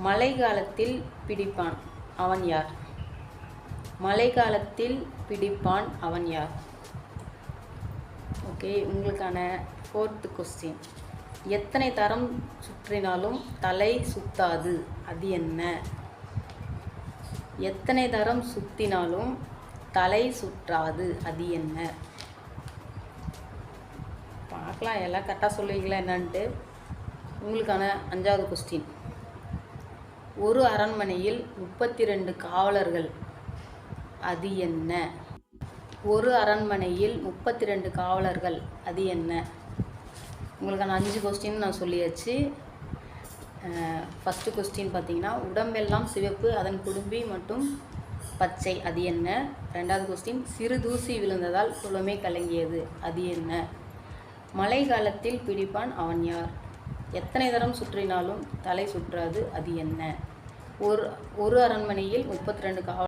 மழை காலத்தில் பிடிப்பான் அவன் யார்? மழை காலத்தில் பிடிப்பான் அவன் யார்? ஓகே, உங்களுக்கான 4th கொஸ்டின். எத்தனை தரம் சுற்றினாலும் தலை சுத்தாது, அது என்ன? எத்தனை தரம் சுற்றினாலும் தலை சுற்றாது, அது என்ன? பார்க்கலாம், எல்லாம் கரெக்டாக சொல்லுவீங்களா என்னன்ட்டு. உங்களுக்கான 5வது கொஸ்டின். ஒரு அரண்மனையில் 32 காவலர்கள், அது என்ன? ஒரு அரண்மனையில் 32 காவலர்கள், அது என்ன? உங்களுக்கான 5 கொஸ்டின் நான் சொல்லியாச்சு. ஃபஸ்ட்டு கொஸ்டின் பார்த்தீங்கன்னா, உடம்பெல்லாம் சிவப்பு, அதன் குடும்பி மட்டும் பச்சை, அது என்ன? 2வது கொஸ்டின், சிறு தூசி விழுந்ததால் குளமே கலங்கியது, அது என்ன? மழை காலத்தில் பிடிப்பான் அவன் யார்? எத்தனை தரம் சுற்றினாலும் தலை சுற்றாது, அது என்ன? ஒரு அரண்மனையில் 32 காவலர்கள்